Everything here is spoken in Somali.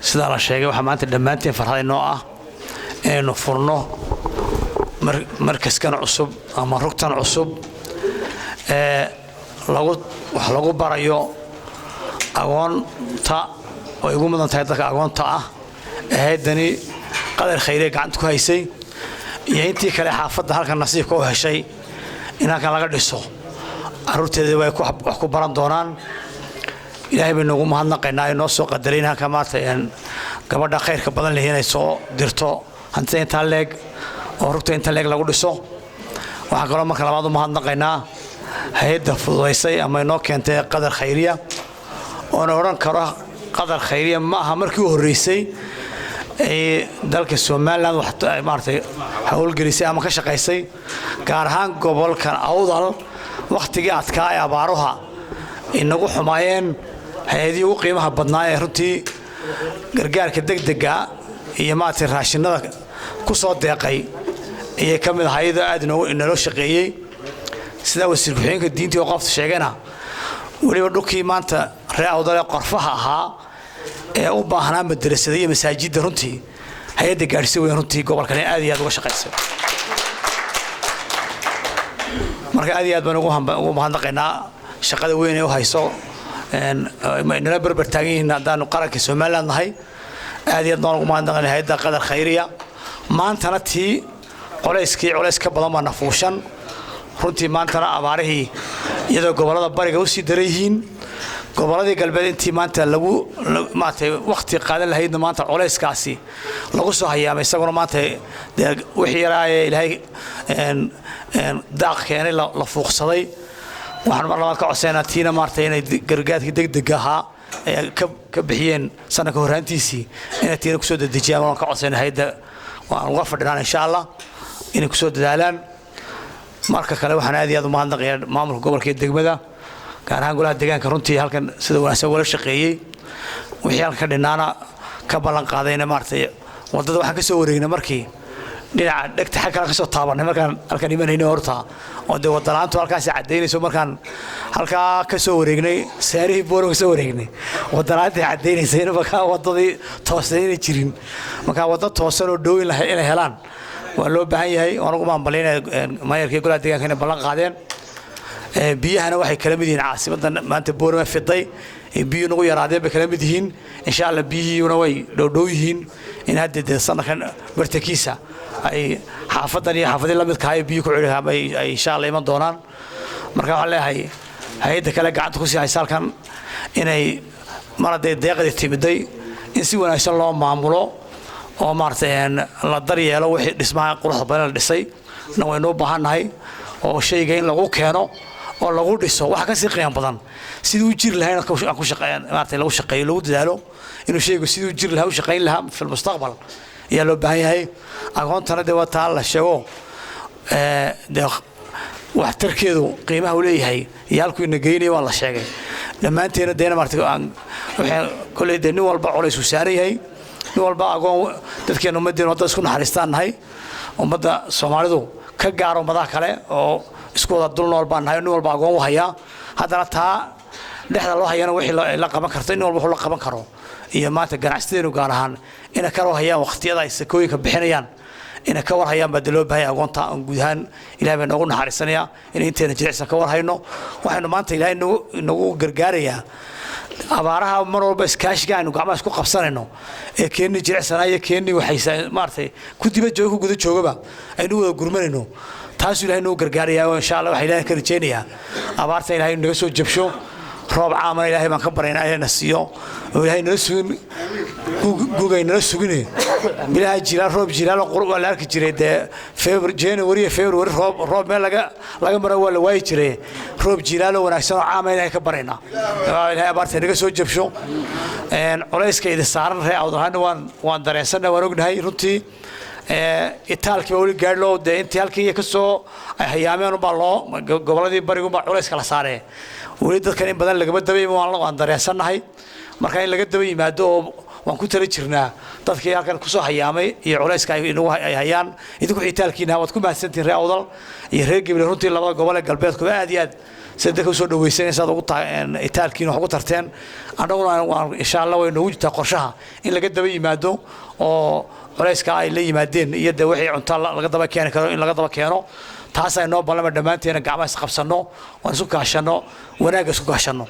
sida la sheegay waxa maanta dhamaanteen farxadeenoo ah inaynu furno markaskan cusub ama rugtan cusub wax lagu barayo agoonta oo ugu mudan tahay dadka agoonta ah hay'adani qadar khayriye gacanta ku haysay iyo intii kale xaafadda halkan nasiibka u heshay in halkan laga dhiso carruurteeda way wax ku baran doonaan ilaahay bay noogu mahadnaqaynaa inoo soo qadarayna halka maanta gabadha khayrka badan leh inay soo dirto hantida inta leeg oo rugta inta leeg lagu dhiso waxaan kaloo marka labaad u mahadnaqaynaa hay'adda fududaysay ama inoo keentay qadar khayriya oo oran karo qadar khayriya ma aha markii u horeysay dalka Soomaaliland waxa maartay hawlgelisay ama ka shaqeysay gaar ahaan gobolkan Awdal waqtigii adkaa ee abaaruha inagu xumaayeen hay'adii ugu qiimaha badnaa ee runtii gargaarka degdega iyo maartay raashinada ku soo deeqay ee kamid hay'ada aad inoo shaqeeyay sida wasiir ku-xigeenka diinta oo qofta sheegana waliba dhulkii maanta reer Awdal ee qorfaha ahaa ee u baahnaa madrasada iyo masaajidda runtii hay'adda gaarsiin weyn runtii gobolkan aad iyo aad uga shaqeysay marka aad iyo aad baan ugu mahadnaqaynaa shaqada weyn ee u hayso inala barbar taagan yihiin haddaan qaranka Soomaaliland nahay aad iyo aad baan ugu mahadnaqaynaa hay'adda qadar khayriya maantana tii culays ka badan baa nafuushan runtii maantana abaarihii iyadoo gobolada bariga u sii dareeyihiin goboladii galbeed intii maanta lagu maantay waqti qaadan lahaydna maanta culayskaasi lagu soo hayaamay isaguna maanta wixii yaraaye ilaahay daaq keenay la fuuqsaday waxaan mar labaad ka codsaynaa tiina maartay inay gargaarka degdega ahaa ay ka bixiyeen sanadka horaantiisii inay tiina kusoo dedejiyaan waan ka codsaynaa hay'adda waan uga fadhinaan insha Allah inay kusoo dadaalaan marka kale waxaan aad iyo aad u mahadnaqayaa maamulka gobolka iyo degmada gaar ahaan golaha deegaanka runtii halkan sida wanaagsan wala shaqeeyay wixii halka dhinaana ka ballan qaadayna maartay wadada waxaan ka soo wareegnay markii dhinaca dhagta xag kale ka soo taabanay markaan halkan imanayno horta oo de wadalaantu halkaas cadeynayso markaan halka ka soo wareegnay saarihi booro ka soo wareegnay wadalaantu cadeynayso in markaa wadadii toosanay jirin markaa wadada toosan oo dhow inay helaan waa loo baahan yahay waan ugu maamuleynayaa maayarkii golaha deegaanka inay ballan qaadeen biyahana waxay kala mid yihiin caasimadda maanta boorama fiday biyo nagu yaraadeen bay kala mid yihiin insha Allah biyihuna way dhow yihiin in hadda sanadkan bartakiisa ay xaafadan iyo xaafadii la midka ah biyo ku xidhan ay insha Allah iman doonaan marka waxaan leeyahay hay'adda kale gacanta ku sii haysa halkan inay marada deeqada timiday in si wanaagsan loo maamulo oo maartay la daryeelo wixii dhismaha quruxda badan la dhisay waynu u baahannahay oo shayga in lagu keeno oo lagu dhiso waxa ka sii qiimo badan sidoo jir lahayn ku shaqeeyaan maartay lagu shaqeeyo lagu dadaalo inuu shaygu sidoo jir lahaa u shaqeyn lahaa fil mustaqbal ya loo baahan yahay aqoontana de waa taa la sheego de wax tarkeedu qiimaha uu leeyahay yaalku ina geeyay waa la sheegay dhamaanteena deena maartay waxaan kulay nin walba culays u saaray nin walba aqoon dadkeena ummadeen wada isku naxariistaanahay ummadda Soomaalidu ka gaaro madax kale oo isku wada dul nool baan nahay nin walba aqoon u haya haddana taa dhexda loo hayana wixii la qaban karto nin walba wuxuu la qaban karo iyo maanta ganacsigeenu gaar ahaan ina ka hayaan waqtiyada ay sakooyinka bixinayaan ina ka war hayaan badalo baahay aqoonta aan guud ahaan Ilaahay baan ugu naxariisanaya in inteena jilicsan ka war hayno waxaanu maanta Ilaahay nagu gargaarayaa abaaraha mar walba iskaashiga aynu gacmaha isku qabsanayno ee keenni jilicsanaya keenni waxay maartay ku diba joogo guda joogaba aynu wada gurmanayno taas Ilaahay noo gargaarayaa oo insha Allah waxa Ilaahay ka rajeenayaa abaarta Ilaahay naga soo jabsho roob caama Ilaahay baan ka baraynayaa inay nasiyo oo Ilaahay nala sugin gugayna sugine Ilaahay jiraa roob jiraa qurba la arki jiray de January February roob meel laga maro wala way jiray roob jiraa wanaagsan oo caama Ilaahay ka baraynaa Ilaahay abaarta naga soo jabsho culayska idin saaran reer Awdal waan dareensanaa waan ognahay runtii itaalkii wali gaadho de intii halkii ka soo ay hayaameen baa loo goboladii barigu baa culayska la saaray wali dadkan in badan laga dabayay waan dareensanahay marka in laga dabay yimaado waan ku tala jirnaa dadkii halkan ku soo hayaamay iyo culayska ay inuu hayaan idinku itaalkiina waad ku mahadsantiin reer Awdal iyo reer Gabriel runtii labada gobol ee galbeedku aad iyo aad سيدك وسود ويسين ساد وقطع إيطالكين وحقوق ترتين أنا إن شاء الله وينوجد قرشها إن لقد بي مادو أو وليس كاي لي مادين يد وحي عن طلع لقد بكيان كانوا إن لقد بكيانو تحس إنه بالله مدمنتي أنا قاعد أسقف سنو ونسوق عشانو وناقص عشانو